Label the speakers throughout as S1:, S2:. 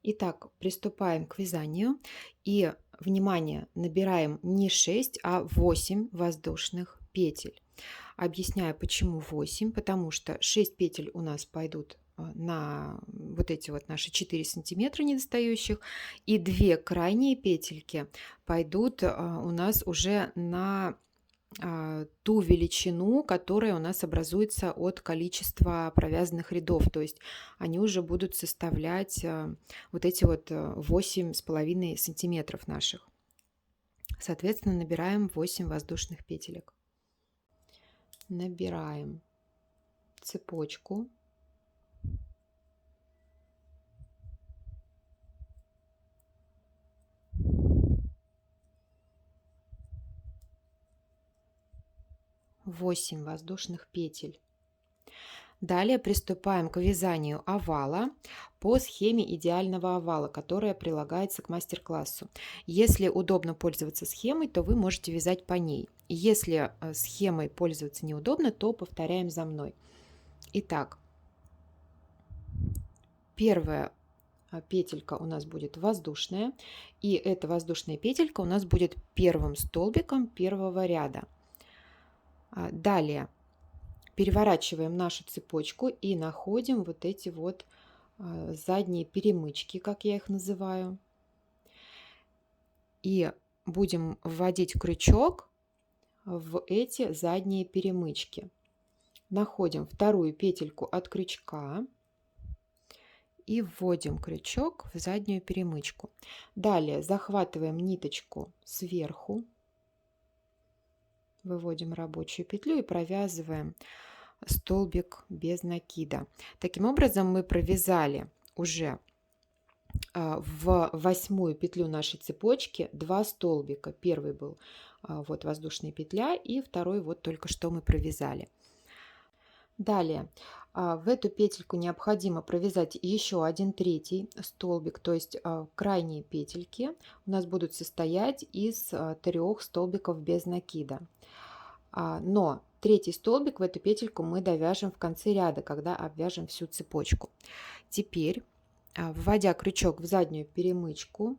S1: Итак, приступаем к вязанию. И, внимание, набираем не 6, а 8 воздушных петель. Объясняю, почему 8, потому что 6 петель у нас пойдут на вот эти вот наши 4 сантиметра недостающих, и 2 крайние петельки пойдут у нас уже на ту величину, которая у нас образуется от количества провязанных рядов. То есть они уже будут составлять вот эти вот 8,5 сантиметров наших. Соответственно, набираем 8 воздушных петелек. Набираем цепочку. Восемь воздушных петель. Далее приступаем к вязанию овала по схеме идеального овала, которая прилагается к мастер-классу. Если удобно пользоваться схемой, то вы можете вязать по ней. Если схемой пользоваться неудобно, то повторяем за мной. Итак, первая петелька у нас будет воздушная, и эта воздушная петелька у нас будет первым столбиком первого ряда. Далее переворачиваем нашу цепочку и находим вот эти вот задние перемычки, как я их называю. И будем вводить крючок в эти задние перемычки. Находим вторую петельку от крючка и вводим крючок в заднюю перемычку. Далее захватываем ниточку сверху, выводим рабочую петлю и провязываем столбик без накида. Таким образом мы провязали уже в 8-ю петлю нашей цепочки 2 столбика. Первый был вот воздушная петля, и второй вот только что мы провязали. Далее в эту петельку необходимо провязать еще один третий столбик, то есть крайние петельки у нас будут состоять из 3 столбиков без накида. Но третий столбик в эту петельку мы довяжем в конце ряда, когда обвяжем всю цепочку. Теперь, вводя крючок в заднюю перемычку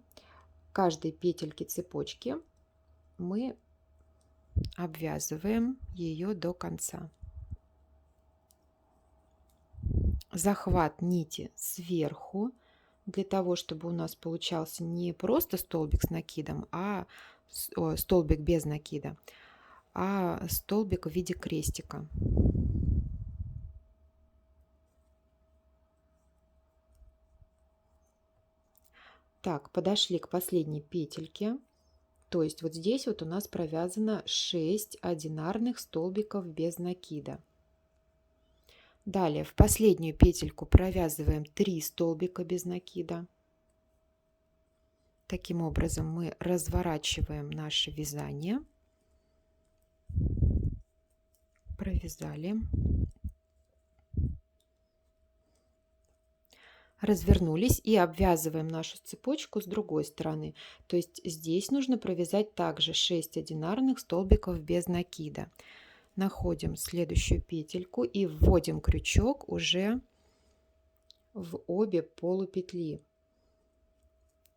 S1: каждой петельки цепочки, мы обвязываем ее до конца. Захват нити сверху, для того, чтобы у нас получался не просто столбик с накидом, а столбик без накида, а столбик в виде крестика. Так, подошли к последней петельке. То есть вот здесь вот у нас провязано 6 одинарных столбиков без накида. Далее в последнюю петельку провязываем 3 столбика без накида. Таким образом мы разворачиваем наше вязание. Провязали. Развернулись и обвязываем нашу цепочку с другой стороны. То есть здесь нужно провязать также 6 одинарных столбиков без накида. Находим следующую петельку и вводим крючок уже в обе полупетли.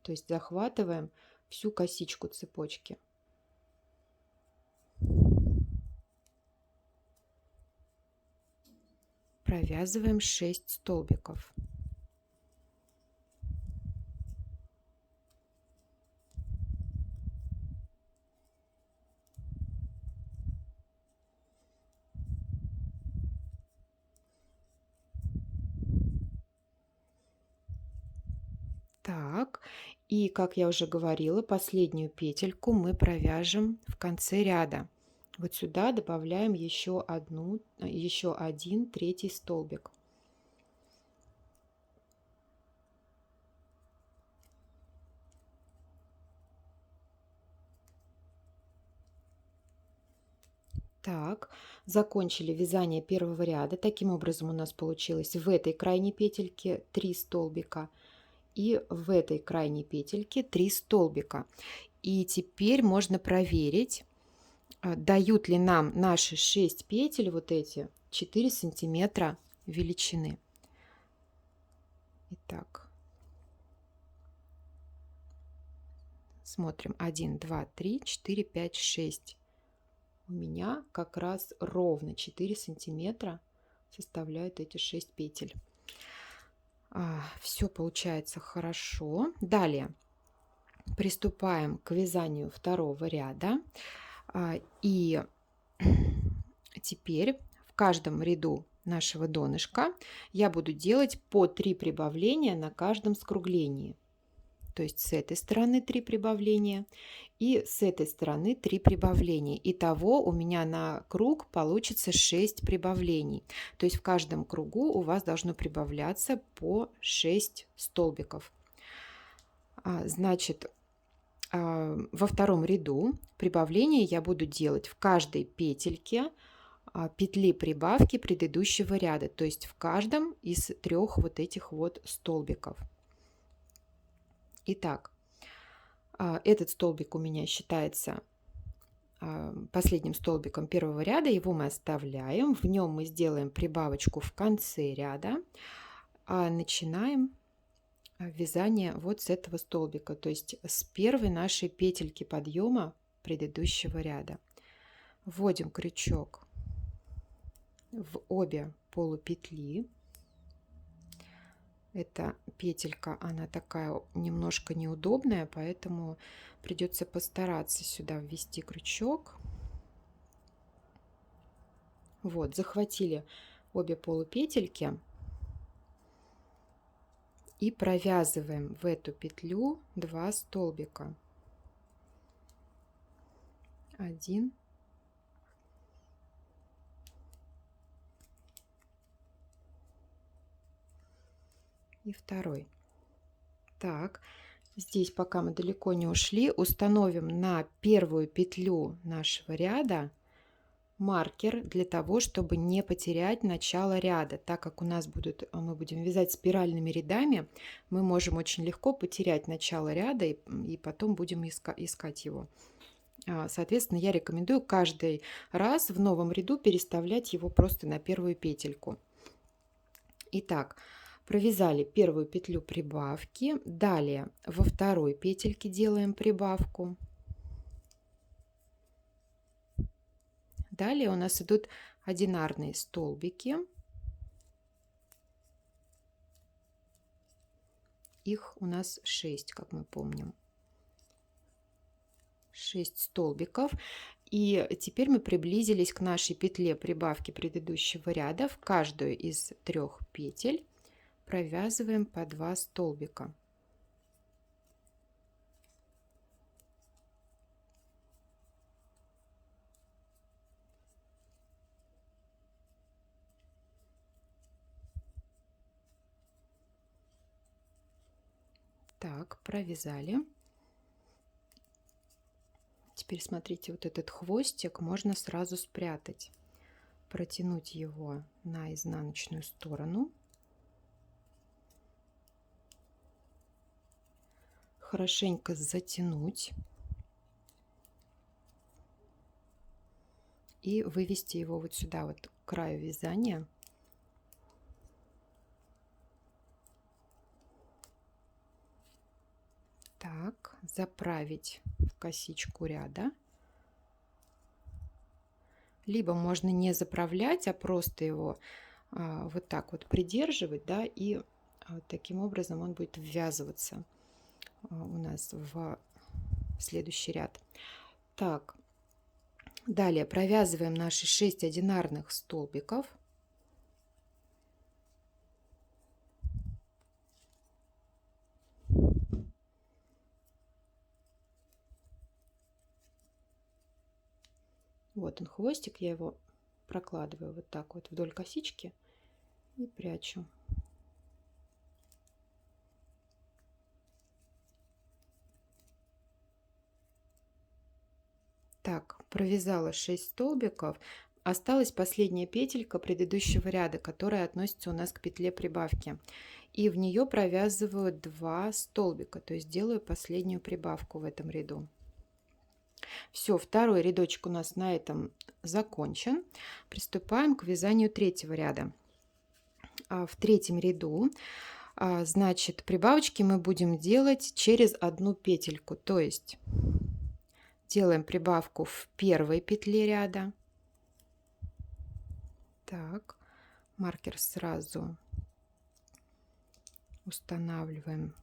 S1: То есть захватываем всю косичку цепочки. Провязываем 6 столбиков. Так, и как я уже говорила, последнюю петельку мы провяжем в конце ряда. Вот сюда добавляем еще один третий столбик. Так, закончили вязание первого ряда. Таким образом у нас получилось в этой крайней петельке 3 столбика и в этой крайней петельке 3 столбика. И теперь можно проверить, дают ли нам наши 6 петель, вот эти 4 сантиметра величины. Итак, Смотрим. 1, 2, 3, 4, 5, 6. У меня как раз ровно 4 сантиметра составляют эти 6 петель. Все получается хорошо. Далее приступаем к вязанию второго ряда. И теперь в каждом ряду нашего донышка я буду делать по 3 прибавления на каждом скруглении. То есть с этой стороны 3 прибавления и с этой стороны 3 прибавления. Итого у меня на круг получится 6 прибавлений. То есть в каждом кругу у вас должно прибавляться по 6 столбиков. Значит, во втором ряду прибавления я буду делать в каждой петельке петли прибавки предыдущего ряда, то есть в каждом из 3 вот этих вот столбиков. Итак, этот столбик у меня считается последним столбиком первого ряда, его мы оставляем, в нем мы сделаем прибавочку в конце ряда, а начинаем вязание вот с этого столбика, то есть с первой нашей петельки подъема предыдущего ряда. Вводим крючок в обе полупетли. Эта петелька, она такая немножко неудобная, поэтому придется постараться сюда ввести крючок. Вот, захватили обе полупетельки и провязываем в эту петлю 2 столбика. 1 и второй. Так, здесь, пока мы далеко не ушли, установим на первую петлю нашего ряда маркер для того, чтобы не потерять начало ряда. Так как у нас мы будем вязать спиральными рядами, мы можем очень легко потерять начало ряда и потом будем искать его. Соответственно, я рекомендую каждый раз в новом ряду переставлять его просто на первую петельку. Итак, провязали первую петлю прибавки, далее во второй петельке делаем прибавку. Далее у нас идут одинарные столбики. Их у нас 6, как мы помним. 6 столбиков. И теперь мы приблизились к нашей петле прибавки предыдущего ряда. В каждую из 3 петель провязываем по 2 столбика. Так, провязали. Теперь смотрите, вот этот хвостик можно сразу спрятать, протянуть его на изнаночную сторону, хорошенько затянуть и вывести его вот сюда, вот к краю вязания. Так, заправить в косичку ряда. Либо можно не заправлять, а просто его вот так вот придерживать, да, и таким образом он будет ввязываться у нас в следующий ряд. Так, далее провязываем наши 6 одинарных столбиков. Вот он хвостик, я его прокладываю вот так вот вдоль косички и прячу. Так, провязала 6 столбиков. Осталась последняя петелька предыдущего ряда, которая относится у нас к петле прибавки. И в нее провязываю 2 столбика, то есть делаю последнюю прибавку в этом ряду. Все, второй рядочек у нас на этом закончен. Приступаем к вязанию третьего ряда. В третьем ряду Значит, прибавочки мы будем делать через одну петельку, то есть делаем прибавку в первой петле ряда. Так, маркер сразу устанавливаем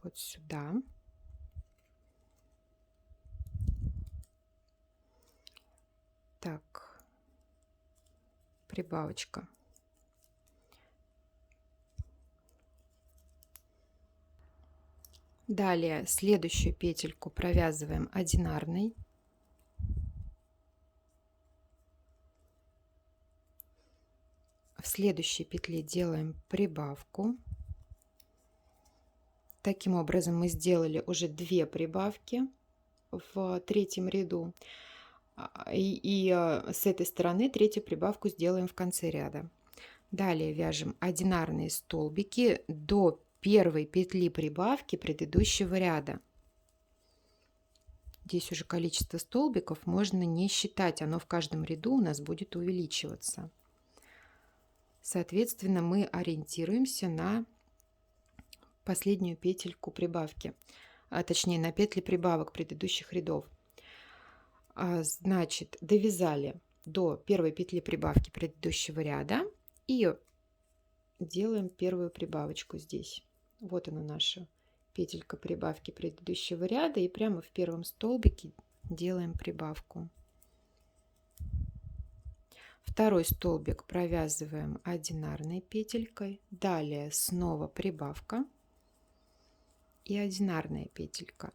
S1: вот сюда. Так, прибавочка. Далее следующую петельку провязываем одинарной. В следующей петле делаем прибавку. Таким образом мы сделали уже 2 прибавки в третьем ряду. С этой стороны третью прибавку сделаем в конце ряда. Далее вяжем одинарные столбики до первой петли прибавки предыдущего ряда. Здесь уже количество столбиков можно не считать, оно в каждом ряду у нас будет увеличиваться. Соответственно, мы ориентируемся на последнюю петельку прибавки, точнее на петли прибавок предыдущих рядов. Значит, довязали до первой петли прибавки предыдущего ряда и делаем первую прибавочку здесь. Вот она, наша петелька прибавки предыдущего ряда, и прямо в первом столбике делаем прибавку. Второй столбик провязываем одинарной петелькой, далее снова прибавка и одинарная петелька,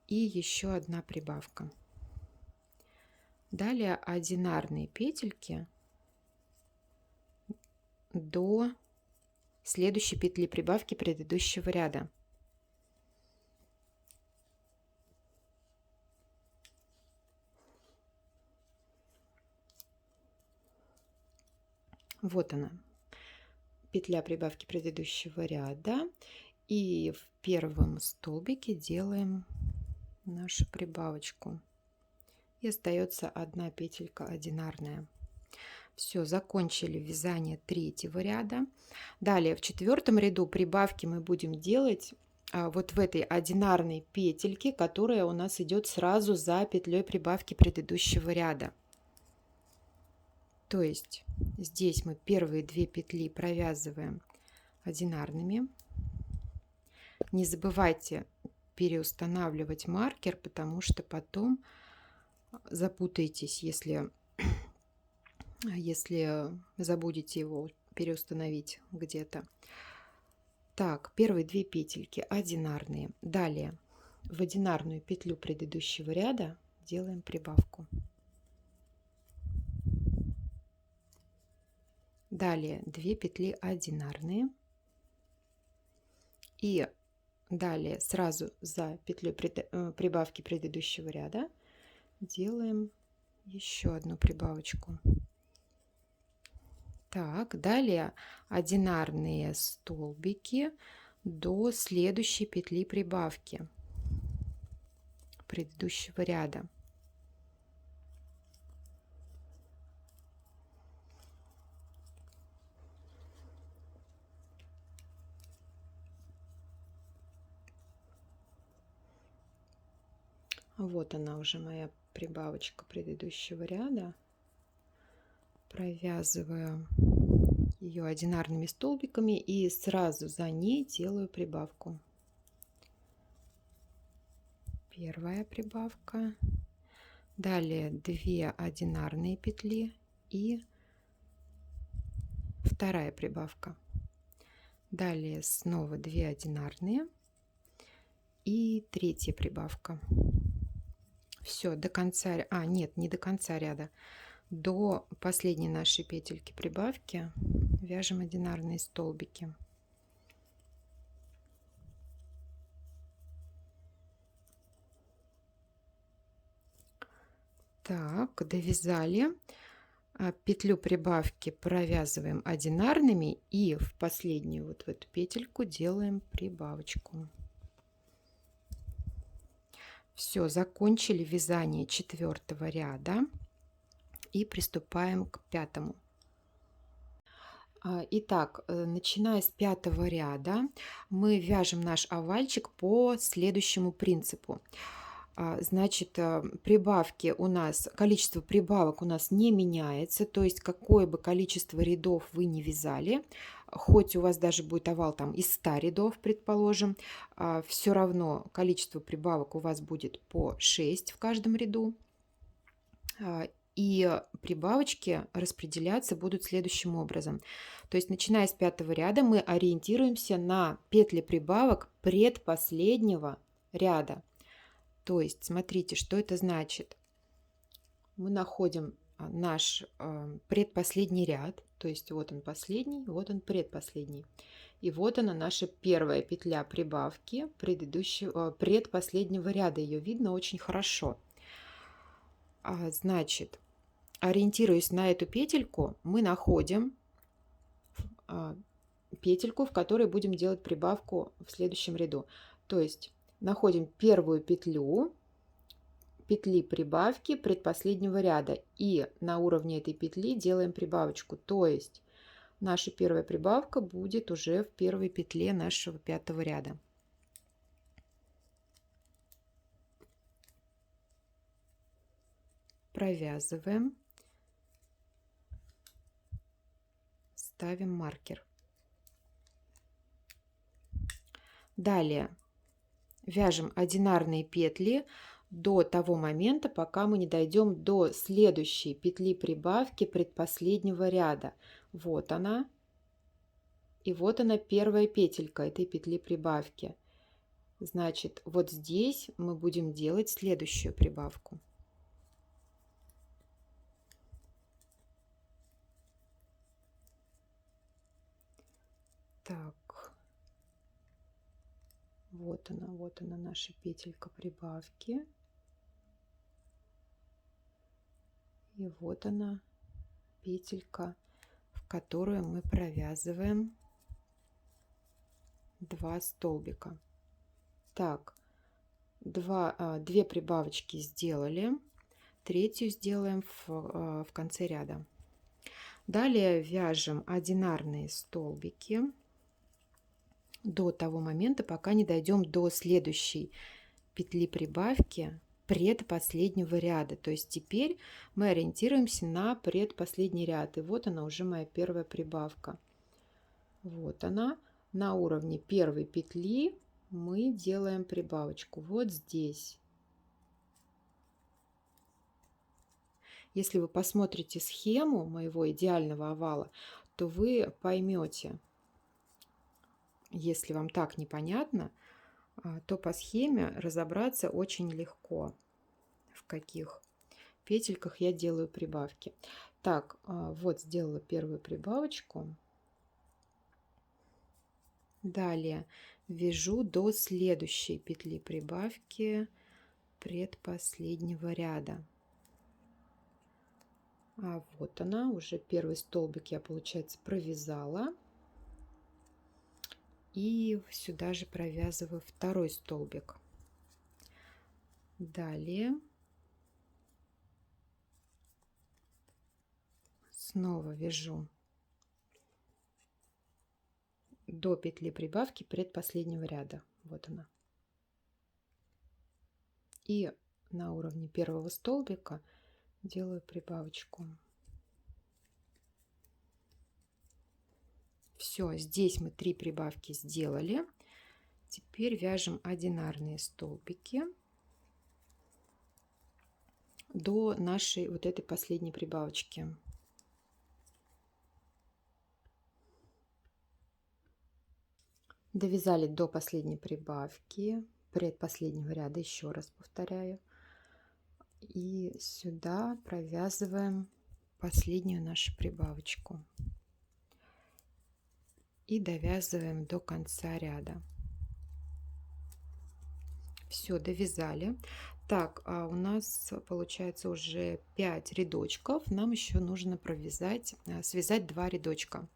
S1: и еще одна прибавка. Далее одинарные петельки до следующей петли прибавки предыдущего ряда. Вот она, петля прибавки предыдущего ряда, и в первом столбике делаем нашу прибавочку, и остается одна петелька одинарная. Все, закончили вязание третьего ряда. Далее в четвертом ряду прибавки мы будем делать вот в этой одинарной петельке, которая у нас идет сразу за петлей прибавки предыдущего ряда. То есть здесь мы первые 2 петли провязываем одинарными. Не забывайте переустанавливать маркер, потому что потом запутаетесь, если забудете его переустановить где-то. Так, первые 2 петельки одинарные. Далее в одинарную петлю предыдущего ряда делаем прибавку. Далее 2 петли одинарные. И далее сразу за петлей прибавки предыдущего ряда делаем еще одну прибавочку. Так, далее одинарные столбики до следующей петли прибавки предыдущего ряда. Вот она уже моя прибавочка предыдущего ряда. Провязываю ее одинарными столбиками и сразу за ней делаю прибавку. Первая прибавка, далее 2 одинарные петли и вторая прибавка, далее снова 2 одинарные и третья прибавка. Все, до конца, нет, не до конца ряда, до последней нашей петельки прибавки вяжем одинарные столбики. Так, довязали. Петлю прибавки провязываем одинарными и в последнюю вот в эту петельку делаем прибавочку. Все, закончили вязание 4-го ряда и приступаем к 5-му. Итак, начиная с пятого ряда мы вяжем наш овальчик по следующему принципу. Значит, прибавки у нас, количество прибавок у нас не меняется, то есть какое бы количество рядов вы не вязали, хоть у вас даже будет овал там из 100 рядов, предположим, все равно количество прибавок у вас будет по 6 в каждом ряду. И прибавочки распределяться будут следующим образом. То есть, начиная с пятого ряда, мы ориентируемся на петли прибавок предпоследнего ряда. То есть, смотрите, что это значит. Мы находим наш предпоследний ряд, то есть вот он последний, вот он предпоследний. И вот она наша первая петля прибавки предпоследнего ряда. Ее видно очень хорошо. Значит, ориентируясь на эту петельку, мы находим петельку, в которой будем делать прибавку в следующем ряду. То есть находим первую петлю петли прибавки предпоследнего ряда и на уровне этой петли делаем прибавочку. То есть наша первая прибавка будет уже в первой петле нашего пятого ряда. Провязываем, ставим маркер. Далее вяжем одинарные петли до того момента, пока мы не дойдем до следующей петли прибавки предпоследнего ряда. Вот она. И вот она, первая петелька этой петли прибавки. Значит, вот здесь мы будем делать следующую прибавку. Так, вот она наша петелька прибавки. И вот она петелька, в которую мы провязываем 2 столбика. Так, 2 прибавочки сделали, третью сделаем в конце ряда. Далее вяжем одинарные столбики до того момента, пока не дойдем до следующей петли прибавки предпоследнего ряда. То есть теперь мы ориентируемся на предпоследний ряд. И вот она уже моя первая прибавка. Вот она. На уровне первой петли мы делаем прибавочку вот здесь. Если вы посмотрите схему моего идеального овала, то вы поймете, если вам так непонятно, то по схеме разобраться очень легко, в каких петельках я делаю прибавки. Так, вот сделала первую прибавочку. Далее вяжу до следующей петли прибавки предпоследнего ряда. Вот она, уже первый столбик я, получается, провязала. И сюда же провязываю второй столбик. Далее снова вяжу до петли прибавки предпоследнего ряда. Вот она. И на уровне первого столбика делаю прибавочку. Все, здесь мы 3 прибавки сделали. Теперь вяжем одинарные столбики до нашей вот этой последней прибавочки. Довязали до последней прибавки предпоследнего ряда, еще раз повторяю. И сюда провязываем последнюю нашу прибавочку. И довязываем до конца ряда. Все, довязали. Так, а у нас получается уже 5 рядочков. Нам еще нужно связать 2 рядочка.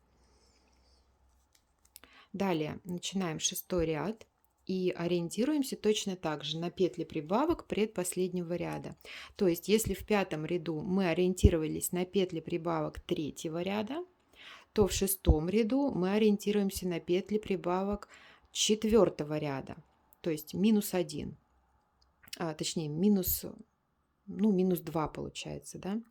S1: Далее начинаем 6-й ряд и ориентируемся точно так же на петли прибавок предпоследнего ряда. То есть, если в 5-м ряду мы ориентировались на петли прибавок 3-го ряда, то в шестом ряду мы ориентируемся на петли прибавок четвертого ряда, то есть -1, точнее минус 2 получается, да?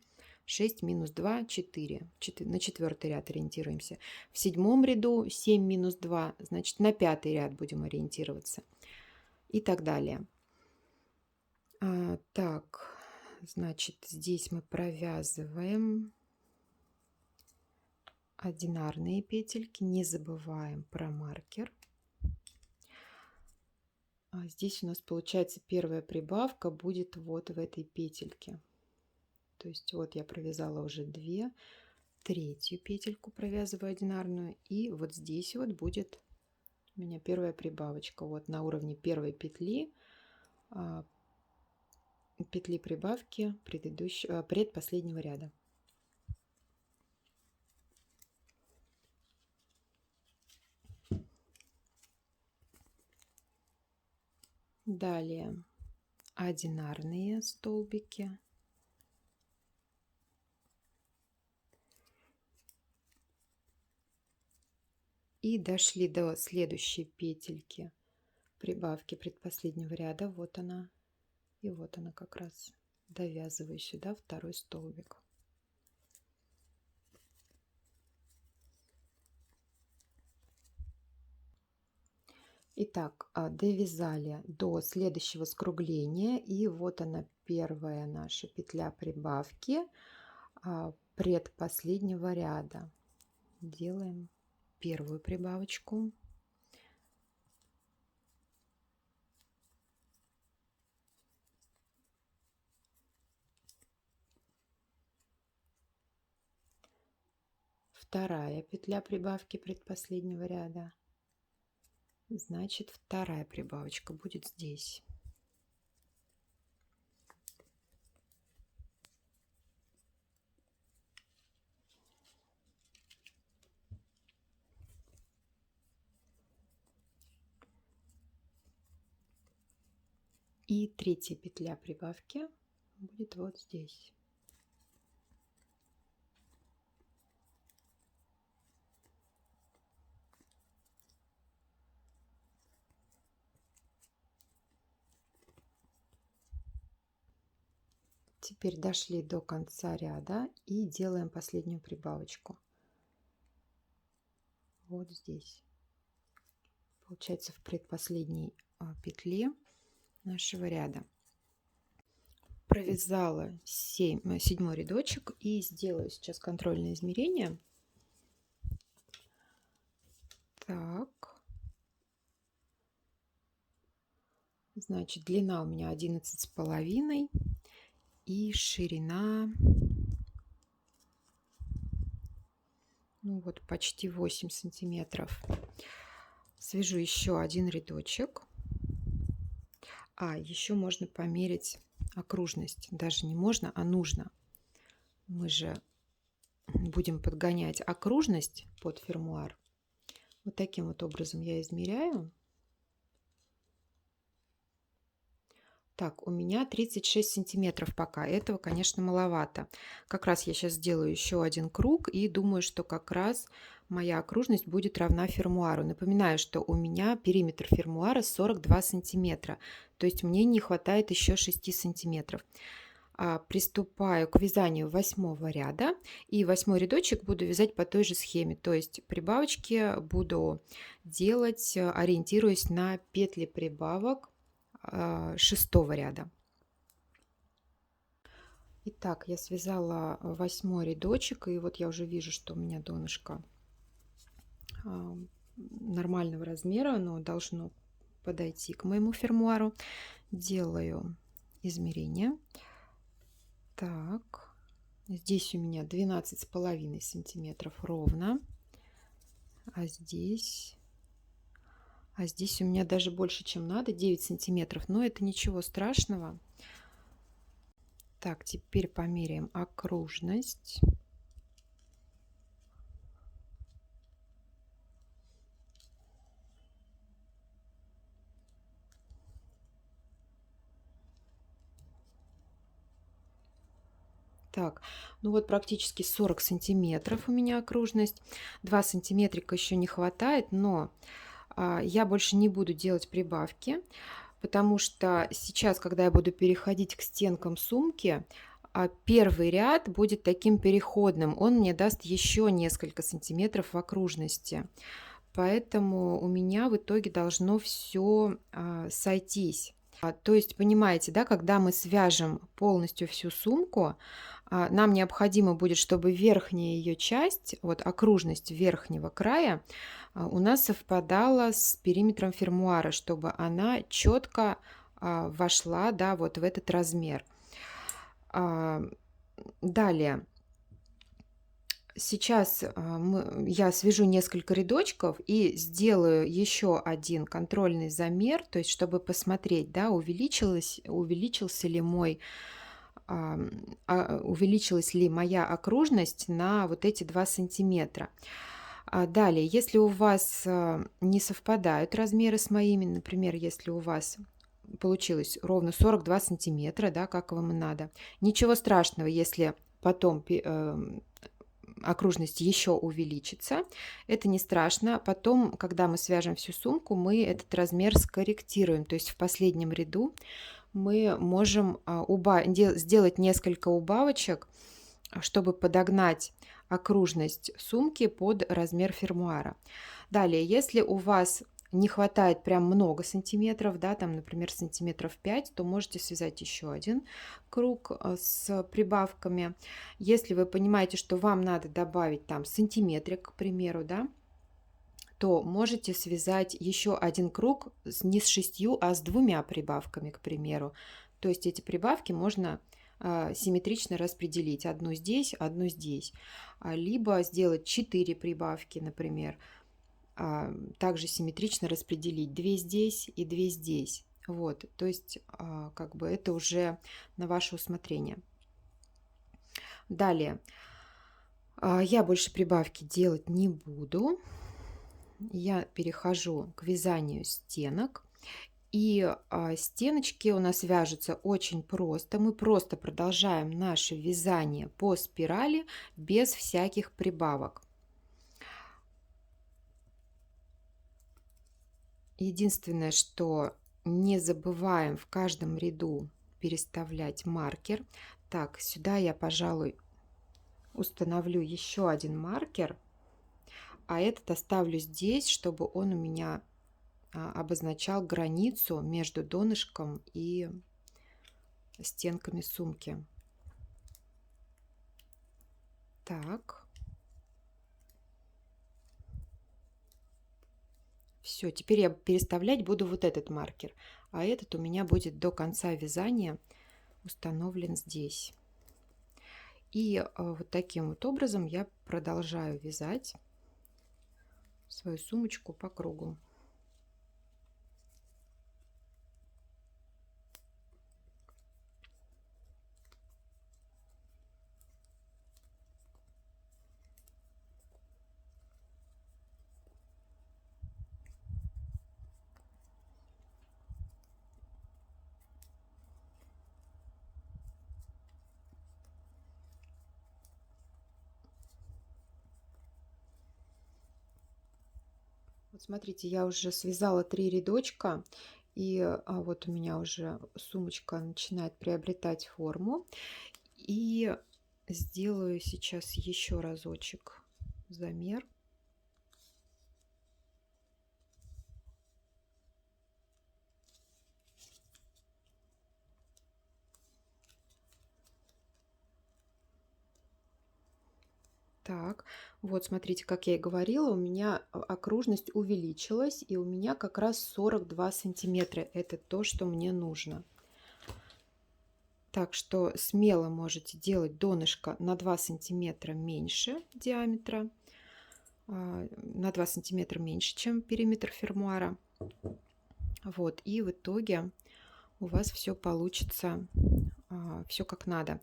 S1: 6 минус 2 4, на четвертый ряд ориентируемся. В седьмом ряду 7 минус 2, значит на пятый ряд будем ориентироваться и так далее. Так, значит, здесь мы провязываем одинарные петельки, не забываем про маркер. Здесь у нас получается первая прибавка будет вот в этой петельке. То есть вот я провязала уже 2, третью петельку провязываю одинарную, и вот здесь вот будет у меня первая прибавочка. Вот на уровне первой петли прибавки предпоследнего ряда. Далее одинарные столбики. И дошли до следующей петельки прибавки предпоследнего ряда. Вот она. И вот она как раз. Довязываю сюда второй столбик. Итак, довязали до следующего скругления. И вот она, первая наша петля прибавки предпоследнего ряда. Делаем первую прибавочку. Вторая петля прибавки предпоследнего ряда. Значит, вторая прибавочка будет здесь. И третья петля прибавки будет вот здесь. Теперь дошли до конца ряда и делаем последнюю прибавочку. Вот здесь. Получается, в предпоследней петле нашего ряда. Провязала седьмой рядочек и сделаю сейчас контрольное измерение. Так. Значит, длина у меня 11,5 и ширина, ну вот, почти 8 сантиметров. Свяжу еще один рядочек. Еще можно померить окружность. Даже не можно, а нужно. Мы же будем подгонять окружность под фермуар. Вот таким вот образом я измеряю. Так, у меня 36 сантиметров пока. Этого, конечно, маловато. Как раз я сейчас сделаю еще один круг и думаю, что как раз моя окружность будет равна фермуару. Напоминаю, что у меня периметр фермуара 42 сантиметра. То есть мне не хватает еще 6 сантиметров. Приступаю к вязанию 8 ряда. И 8 рядочек буду вязать по той же схеме. То есть прибавочки буду делать, ориентируясь на петли прибавок 6 ряда. Итак, я связала 8 рядочек, и вот я уже вижу, что у меня донышко нормального размера, оно должно подойти к моему фермуару. Делаю измерение. Так, здесь у меня 12,5 сантиметров ровно, а здесь у меня даже больше, чем надо, 9 сантиметров, но это ничего страшного. Так, теперь померяем окружность. Так, ну вот практически 40 сантиметров у меня окружность. 2 сантиметрика еще не хватает, но я больше не буду делать прибавки, потому что сейчас, когда я буду переходить к стенкам сумки, первый ряд будет таким переходным. Он мне даст еще несколько сантиметров в окружности. Поэтому у меня в итоге должно все сойтись. То есть, понимаете, да, когда мы свяжем полностью всю сумку, нам необходимо будет, чтобы верхняя ее часть, вот окружность верхнего края, у нас совпадала с периметром фермуара, чтобы она четко вошла, да, вот в этот размер. А, Далее. Сейчас я свяжу несколько рядочков и сделаю еще один контрольный замер, то есть чтобы посмотреть, да, увеличился ли увеличилась ли моя окружность на вот эти 2 сантиметра. Далее, если у вас не совпадают размеры с моими, например, если у вас получилось ровно 42 сантиметра, да, как вам и надо, ничего страшного, если потом окружность еще увеличится. Это не страшно. Потом, когда мы свяжем всю сумку, мы этот размер скорректируем. То есть в последнем ряду мы можем сделать несколько убавочек, чтобы подогнать окружность сумки под размер фермуара. Далее, если у вас не хватает прям много сантиметров, да, там, например, сантиметров 5, то можете связать еще один круг с прибавками. Если вы понимаете, что вам надо добавить там сантиметрик, к примеру, да, то можете связать еще один круг не с 6, а с 2 прибавками, к примеру. То есть эти прибавки можно симметрично распределить. Одну здесь, одну здесь. Либо сделать 4 прибавки, например, также симметрично распределить 2 здесь и 2 здесь. Вот, то есть как бы это уже на ваше усмотрение. Далее, я больше прибавки делать не буду. Я перехожу к вязанию стенок. И стеночки у нас вяжутся очень просто. Мы просто продолжаем наше вязание по спирали без всяких прибавок. Единственное, что не забываем в каждом ряду переставлять маркер. Так, сюда я, пожалуй, установлю еще один маркер, а этот оставлю здесь, чтобы он у меня обозначал границу между донышком и стенками сумки. Так. Все, теперь я переставлять буду вот этот маркер, а этот у меня будет до конца вязания установлен здесь. И вот таким вот образом я продолжаю вязать свою сумочку по кругу. Вот смотрите, я уже связала 3 рядочка, и вот у меня уже сумочка начинает приобретать форму. И сделаю сейчас еще разочек замер. Так, вот смотрите, как я и говорила, у меня окружность увеличилась, и у меня как раз 42 сантиметра. Это то, что мне нужно. Так что смело можете делать донышко на 2 сантиметра меньше диаметра, на 2 сантиметра меньше, чем периметр фермуара. Вот, и в итоге у вас все получится, все как надо.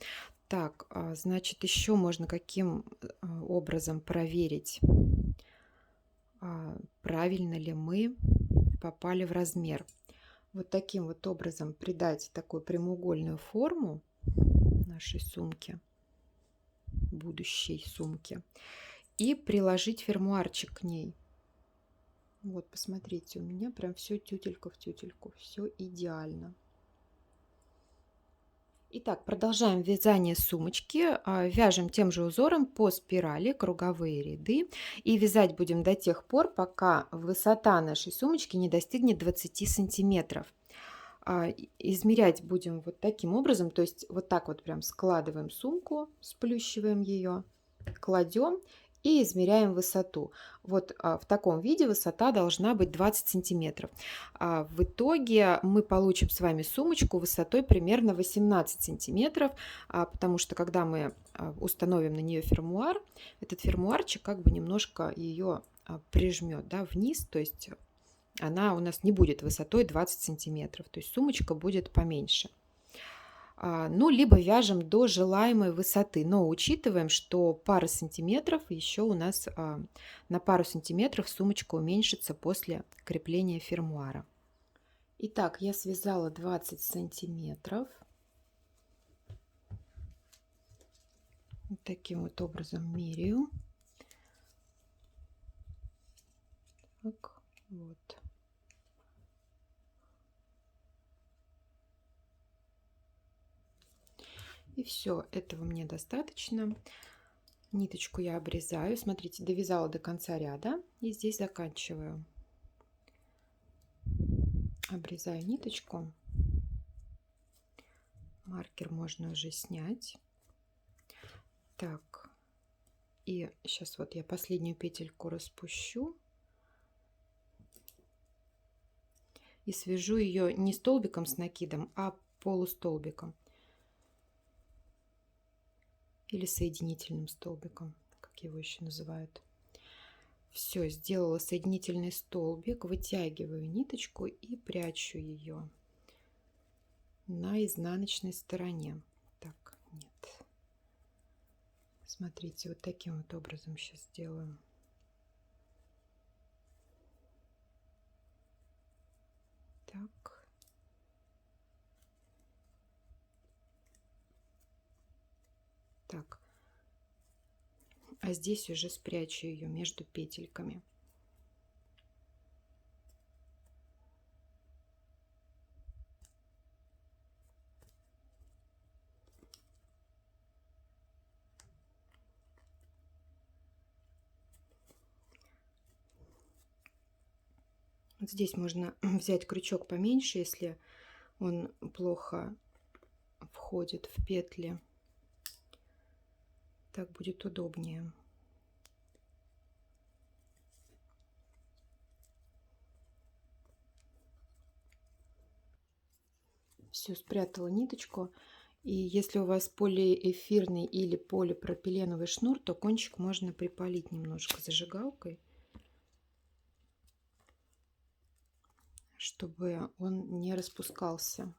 S1: Так, значит, еще можно каким образом проверить, правильно ли мы попали в размер. Вот таким вот образом придать такую прямоугольную форму нашей сумке. будущей сумки. И приложить фермуарчик к ней. Вот, посмотрите, у меня прям все тютелька в тютельку, все идеально. Итак, продолжаем вязание сумочки. Вяжем тем же узором по спирали круговые ряды. И вязать будем до тех пор, пока высота нашей сумочки не достигнет 20 сантиметров. Измерять будем вот таким образом, то есть вот так вот прям складываем сумку, сплющиваем ее, кладем и измеряем высоту. Вот в таком виде высота должна быть 20 сантиметров. В итоге мы получим с вами сумочку высотой примерно 18 сантиметров, потому что когда мы установим на нее фермуар, этот фермуарчик как бы немножко ее прижмет, да, вниз, то есть она у нас не будет высотой 20 сантиметров, то есть сумочка будет поменьше. Ну, либо вяжем до желаемой высоты, но учитываем, что пара сантиметров еще у нас на пару сантиметров сумочка уменьшится после крепления фермуара. Итак, я связала 20 сантиметров. Вот таким вот образом меряю. Так, вот. И все, этого мне достаточно. Ниточку я обрезаю. Смотрите, довязала до конца ряда и здесь заканчиваю. Обрезаю ниточку. Маркер можно уже снять. Так, и сейчас вот я последнюю петельку распущу. И свяжу ее не столбиком с накидом, а полустолбиком. Или соединительным столбиком, как его еще называют. Все, сделала соединительный столбик, вытягиваю ниточку и прячу ее на изнаночной стороне. Так, нет. Смотрите, вот таким вот образом сейчас сделаю. Так. Так. А здесь уже спрячу ее между петельками. Вот здесь можно взять крючок поменьше, если он плохо входит в петли. Так будет удобнее. Все, спрятала ниточку. И если у вас полиэфирный или полипропиленовый шнур, то кончик можно припалить немножко зажигалкой, чтобы он не распускался.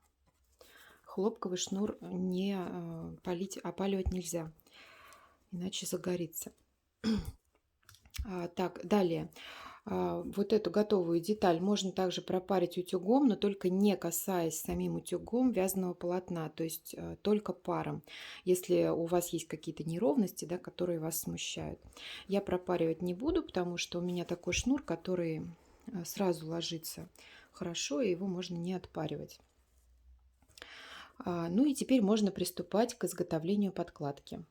S1: Хлопковый шнур не опаливать нельзя, иначе загорится. Так, далее. Вот эту готовую деталь можно также пропарить утюгом, но только не касаясь самим утюгом вязаного полотна, то есть только паром, если у вас есть какие-то неровности, да, которые вас смущают. Я пропаривать не буду, потому что у меня такой шнур, который сразу ложится хорошо, и его можно не отпаривать. Ну и теперь можно приступать к изготовлению подкладки.